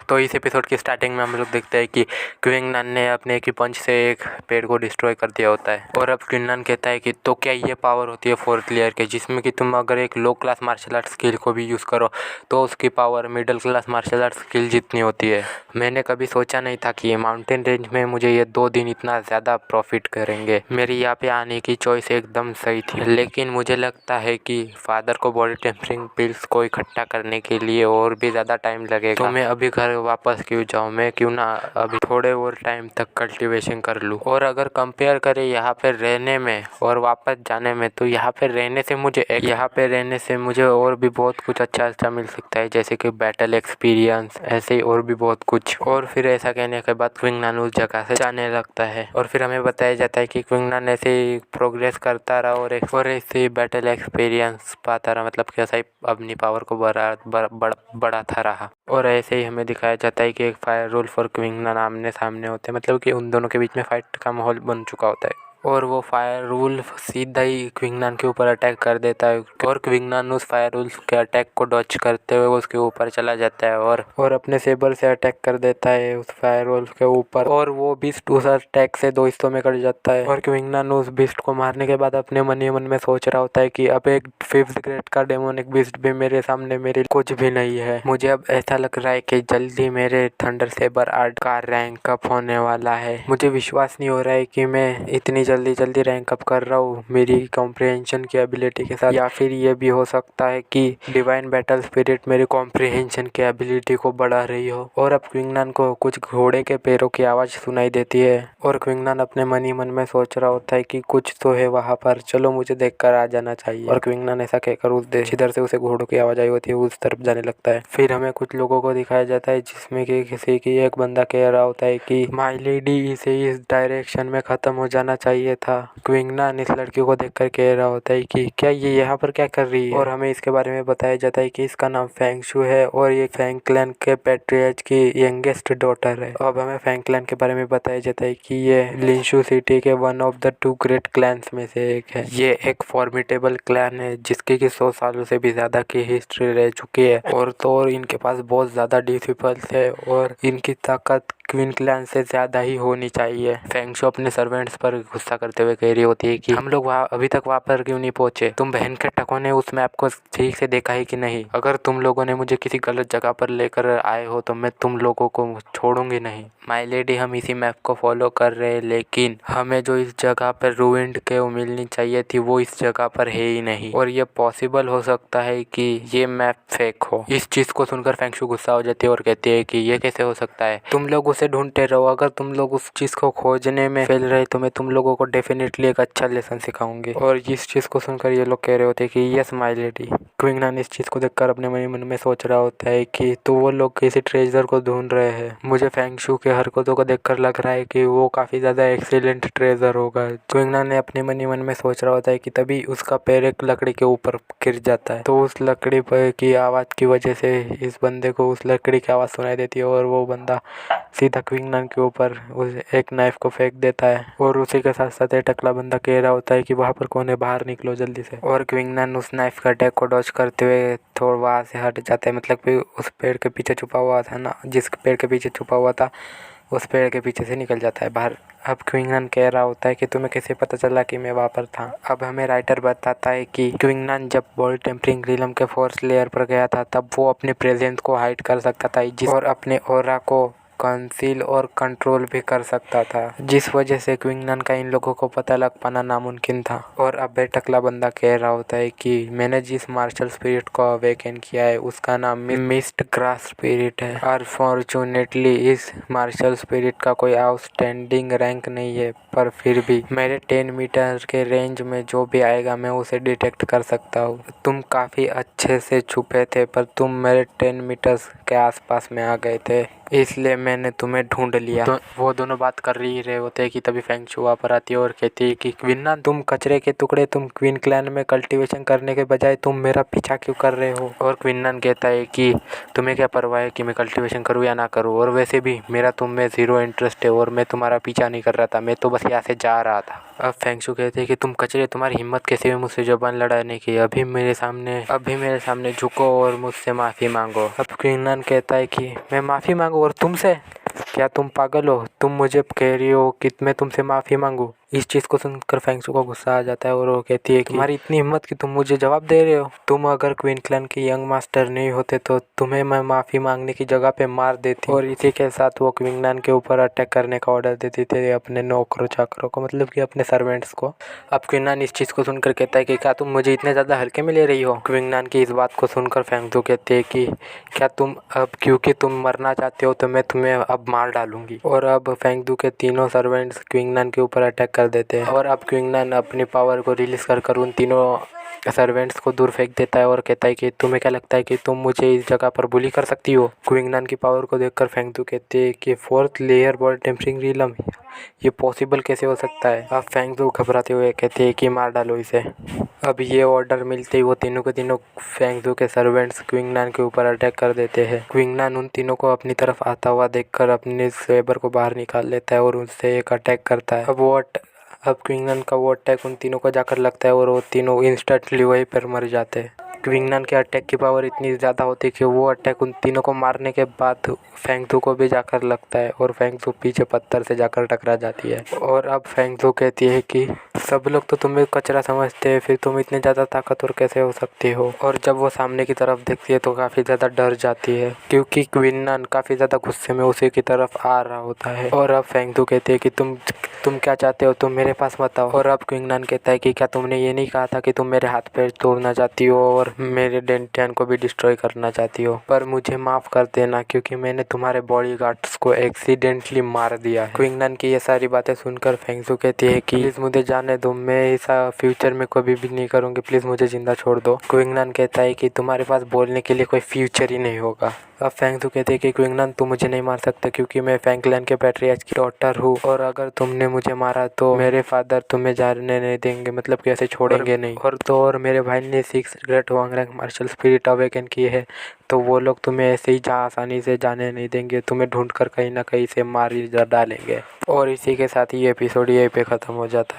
तो इस एपिसोड की स्टार्टिंग में हम लोग देखते हैं कि क्विंगनन ने अपने एक ही पंच से एक पेड़ को डिस्ट्रॉय कर दिया होता है। और अब क्विंगनन कहता है कि तो क्या ये पावर होती है फोर्थ लेयर के, जिसमें कि तुम अगर एक low class martial art skill को भी यूज़ करो तो उसकी power middle class martial art skill जितनी होती है। मैंने कभी सोचा नहीं था कि माउंटेन रेंज में मुझे ये 2 दिन इतना ज़्यादा प्रॉफिट करेंगे। मेरी यहाँ पे आने की चॉइस एकदम सही थी, लेकिन मुझे लगता है कि फादर को बॉडी टेम्परिंग पिल्स को इकट्ठा करने के लिए और भी ज़्यादा टाइम लगेगा। तो मैं अभी घर वापस क्यों जाऊँ, मैं क्यों ना अभी थोड़े और टाइम तक कल्टीवेशन कर लूँ। और अगर कंपेयर करें यहाँ पे रहने में और वापस जाने में, तो यहाँ पे रहने से मुझे और भी बहुत कुछ अच्छा मिल सकता है, जैसे कि बैटल एक्सपीरियंस, ऐसे ही और भी बहुत कुछ। और फिर ऐसा कहने के बाद क्विंगनन उस जगह से जाने लगता है और फिर हमें बताया जाता है कि क्विंगनन ऐसे ही प्रोग्रेस करता रहा और ऐसे ही बैटल एक्सपीरियंस पाता रहा, मतलब कि ऐसा ही अपनी पावर को बढ़ाता रहा। और ऐसे ही हमें दिखाया जाता है कि एक फायर वुल्फ और क्विंगनन आमने सामने होते हैं, मतलब कि उन दोनों के बीच में फाइट का माहौल बन चुका होता है। और वो फायर वुल्फ सीधा ही क्विंगनन के ऊपर अटैक कर देता है और क्विंगनन उस फायर वुल्फ के अटैक को डॉच करते हुए उसके ऊपर चला जाता है और अपने सेबर से अटैक कर देता है उस फायर वुल्फ के ऊपर। और वो बीस्ट उस अटैक से 2 हिस्सों में कट जाता है। और क्विंगनन उस बीस्ट को मारने के बाद अपने मन ही मन में सोच रहा होता है कि अब एक 5th ग्रेड का डेमोनिक बीस्ट भी मेरे सामने मेरे कुछ भी नहीं है। मुझे अब ऐसा लग रहा है कि जल्दी मेरे थंडर सेबर आर्ट का रैंक अप होने वाला है। मुझे विश्वास नहीं हो रहा है कि मैं इतनी जल्दी रैंक अप कर रहा हूँ मेरी कॉम्प्रिहेंशन की एबिलिटी के साथ, या फिर ये भी हो सकता है कि डिवाइन बैटल स्पिरिट मेरी कॉम्प्रिहेंशन की एबिलिटी को बढ़ा रही हो। और अब क्विंगनन को कुछ घोड़े के पैरों की आवाज़ सुनाई देती है और क्विंगनन अपने मन ही मन में सोच रहा होता है कि कुछ तो है वहाँ पर, चलो मुझे देखकर आ जाना चाहिए। और क्विंगनन ऐसा कहकर उस जिधर से उसे घोड़ों की आवाज़ आई होती है उस तरफ जाने लगता है। फिर हमें कुछ लोगों को दिखाया जाता है जिसमें कि किसी की एक बंदा कह रहा होता है कि माय लेडी, इसे इस डायरेक्शन में ख़त्म हो जाना चाहिए था। क्विंगनन इस लड़की को देखकर कह रहा होता है कि क्या ये यहाँ पर क्या कर रही है। और हमें इसके बारे में बताया जाता है कि इसका नाम फेंग शू है और ये फेंग क्लैन के पैट्रियार्च की यंगेस्ट डॉटर है। अब हमें फेंग क्लैन के बारे में बताया जाता है कि ये लिंशू सिटी के one of the 2 great clans में से एक है। ये एक फॉर्मिडेबल क्लैन है जिसकी कि 100 सालों से भी ज़्यादा की हिस्ट्री रह चुकी है। और इनके पास बहुत ज़्यादा डिसिपल्स है और इनकी ताकत क्वीन क्लैन से ज़्यादा ही होनी चाहिए। फेंग शू अपने सर्वेंट्स पर गुस्सा करते हुए कह रही होती है कि हम लोग अभी तक वहाँ पर क्यों नहीं पहुँचे, तुम बहन के टकों ने उस मैप को ठीक से देखा है कि नहीं, अगर तुम लोगों ने मुझे किसी गलत जगह पर लेकर आए हो तो मैं तुम लोगों को छोड़ूंगी नहीं। माय लेडी, हम इसी मैप को फॉलो कर रहे हैं, लेकिन हमें जो इस जगह पर रूइंड के मिलनी चाहिए थी वो इस जगह पर है ही नहीं, और ये पॉसिबल हो सकता है कि ये मैप फेक हो। इस चीज़ को सुनकर फेंग शू गुस्सा हो जाती है और कहती है कि ये कैसे हो सकता है, तुम लोग उसे ढूंढते रहो, अगर तुम लोग उस चीज़ को खोजने में फेल रहे तो मैं तुम लोगों को डेफिनेटली एक अच्छा लेसन सिखाऊंगी। और इस चीज़ को सुनकर ये लोग कह रहे होते हैं कि यस माय लेडी। क्विंगनन इस चीज़ को देखकर अपने मन में सोच रहा होता है कि तो वो लोग किसी ट्रेजर को ढूंढ रहे हैं। मुझे फेंग शू के हरकतों को देखकर लग रहा है कि वो काफ़ी ज़्यादा एक्सीलेंट ट्रेजर होगा। क्विंगनन ने अपने मन ही मन में सोच रहा होता है कि तभी उसका पैर एक लकड़ी के ऊपर गिर जाता है। तो उस लकड़ी पर की आवाज़ की वजह से इस बंदे को उस लकड़ी की आवाज़ सुनाई देती है और वो बंदा सीधा क्विंगनन के ऊपर उस एक नाइफ को फेंक देता है। और उसी के साथ साथ एक टकला बंदा कह रहा होता है कि वहाँ पर कौन है, बाहर निकलो जल्दी से। और क्विंगनन उस नाइफ का अटैक को डॉच करते हुए थोड़ा वहाँ से हट जाता है, मतलब कि उस पेड़ के पीछे छुपा हुआ था ना, जिस पेड़ के पीछे छुपा हुआ था उस पेड़ के पीछे से निकल जाता है बाहर। अब क्विंगनन कह रहा होता है कि तुम्हें कैसे पता चला कि मैं वहाँ पर था। अब हमें राइटर बताता है कि क्विंगनन जब बॉडी टेम्परिंग रिलम के 4th लेयर पर गया था तब वो अपने प्रेजेंस को हाइड कर सकता था और अपने ऑरा को कंसील और कंट्रोल भी कर सकता था, जिस वजह से क्विंगनन का इन लोगों को पता लग पाना नामुमकिन था। और अब टकला बंदा कह रहा होता है कि मैंने जिस मार्शल स्पिरिट को अवेकन किया है उसका नाम मिस्ट ग्रास स्पिरिट है। अनफॉर्चुनेटली इस मार्शल स्पिरिट का कोई आउटस्टैंडिंग रैंक नहीं है, पर फिर भी मेरे 10 मीटर के रेंज में जो भी आएगा मैं उसे डिटेक्ट कर सकता हूँ। तुम काफ़ी अच्छे से छुपे थे पर तुम मेरे 10 मीटर्स के आसपास में आ गए थे, इसलिए मैंने तुम्हें ढूंढ लिया। तो वो दोनों बात कर ही रहे होते हैं कि तभी फेंगशू वहाँ पर आती है और कहती है कि क्विन, तुम कचरे के टुकड़े, तुम क्वीन क्लैन में कल्टीवेशन करने के बजाय तुम मेरा पीछा क्यों कर रहे हो। और क्विन कहता है कि तुम्हें क्या परवाह है कि मैं कल्टीवेशन करूँ या ना करूँ, और वैसे भी मेरा तुम में ज़ीरो इंटरेस्ट है और मैं तुम्हारा पीछा नहीं कर रहा था, मैं तो बस यहाँ से जा रहा था। अब फेंगशू कहते हैं कि तुम कचरे, तुम्हारी हिम्मत कैसे हुई मुझसे ज़बान लड़ाने की, अभी मेरे सामने झुको और मुझसे माफ़ी मांगो। अब क्विन कहता है कि मैं माफ़ी मांगू और तुमसे? क्या तुम पागल हो? तुम मुझे कह रही हो कि मैं तुमसे माफ़ी मांगू? इस चीज़ को सुनकर फेंगशू को गुस्सा आ जाता है और वो कहती है कि तुम्हारी इतनी हिम्मत कि तुम मुझे जवाब दे रहे हो। तुम अगर क्वीन क्लैन के यंग मास्टर नहीं होते तो तुम्हें मैं माफ़ी मांगने की जगह पे मार देती। और इसी के साथ वो क्वीन क्लैन के ऊपर अटैक करने का ऑर्डर देती थी अपने नौकरों चाकरों को, मतलब कि अपने सर्वेंट्स को। अब क्वीन क्लैन इस चीज़ को सुनकर कहता है कि क्या तुम मुझे इतने ज़्यादा हल्के में ले रही हो। क्वीन क्लैन की इस बात को सुनकर फेंगशू कहते हैं कि क्या तुम अब क्योंकि तुम मरना चाहते हो तो मैं तुम्हें अब मार डालूंगी। और अब फेंगशू के तीनों सर्वेंट्स क्वीन क्लैन के ऊपर अटैक कर देते हैं और अब क्वीन क्लैन अपनी पावर को रिलीज कर उन तीनों सर्वेंट्स को दूर फेंक देता है और कहता है कि तुम्हें क्या लगता है कि तुम मुझे इस जगह पर बुली कर सकती हो। क्वीन क्लैन की पावर को देखकर फेंगशू कहते हैं कि 4th layer body tempering realm, ये पॉसिबल कैसे हो सकता है। अब फेंगशू घबराते हुए कहते हैं कि मार डालो इसे। अब ये ऑर्डर मिलते ही वो तीनों के तीनों फेंगशू के सर्वेंट्स क्वीन क्लैन के ऊपर अटैक कर देते हैं। क्वीन क्लैन उन तीनों को अपनी तरफ आता हुआ देखकर अपने सेबर को बाहर निकाल लेता है और उनसे एक अटैक करता है। अब क्वीन क्लैन का वो अटैक उन तीनों को जाकर लगता है और वो तीनों इंस्टेंटली वहीं पर मर जाते हैं। क्वीन क्लैन के अटैक की पावर इतनी ज़्यादा होती है कि वो अटैक उन तीनों को मारने के बाद फेंगशू को भी जाकर लगता है और फेंगशू पीछे पत्थर से जाकर टकरा जाती है। और अब फेंगशू कहती है कि सब लोग तो तुम्हें कचरा समझते हैं, फिर तुम इतने ज़्यादा ताकतवर कैसे हो सकती हो। और जब वो सामने की तरफ देखती है तो काफ़ी ज़्यादा डर जाती है क्योंकि क्वीन क्लैन काफ़ी ज़्यादा गुस्से में उसी की तरफ आ रहा होता है। और अब फेंगशू कहती है कि तुम क्या चाहते हो, तुम मेरे पास बताओ। और अब क्वीन क्लैन कहता है कि क्या तुमने ये नहीं कहा था कि तुम मेरे हाथ पैर तोड़ना चाहती हो और मेरे डेंटियन को भी डिस्ट्रॉय करना चाहती हो, पर मुझे माफ़ कर देना क्योंकि मैंने तुम्हारे बॉडीगार्ड्स को एक्सीडेंटली मार दिया है। क्वीन क्लैन की ये सारी बातें सुनकर फेंगशू कहती है कि प्लीज़ मुझे जाने दो, मैं ऐसा फ्यूचर में कभी भी नहीं करूँगी, प्लीज़ मुझे जिंदा छोड़ दो। क्वीन क्लैन कहता है कि तुम्हारे पास बोलने के लिए कोई फ्यूचर ही नहीं होगा। अब फेंगशू कहते हैं कि क्वीन क्लैन तुम मुझे नहीं मार सकते क्योंकि मैं फेंग क्लैन के पैट्रियार्च की डॉटर हूँ और अगर तुमने मुझे मारा तो मेरे फादर तुम्हें जाने नहीं देंगे, मतलब कि ऐसे छोड़ेंगे नहीं। और मेरे भाई ने 6 ग्रेट वांगरैंक मार्शल स्पिरिट अवेकन की है तो वो लोग तुम्हें ऐसे ही आसानी से जाने नहीं देंगे, तुम्हें ढूंढ कर कहीं ना कहीं से मार ही डालेंगे। और इसी के साथ ये एपिसोड यहीं पे ख़त्म हो जाता है।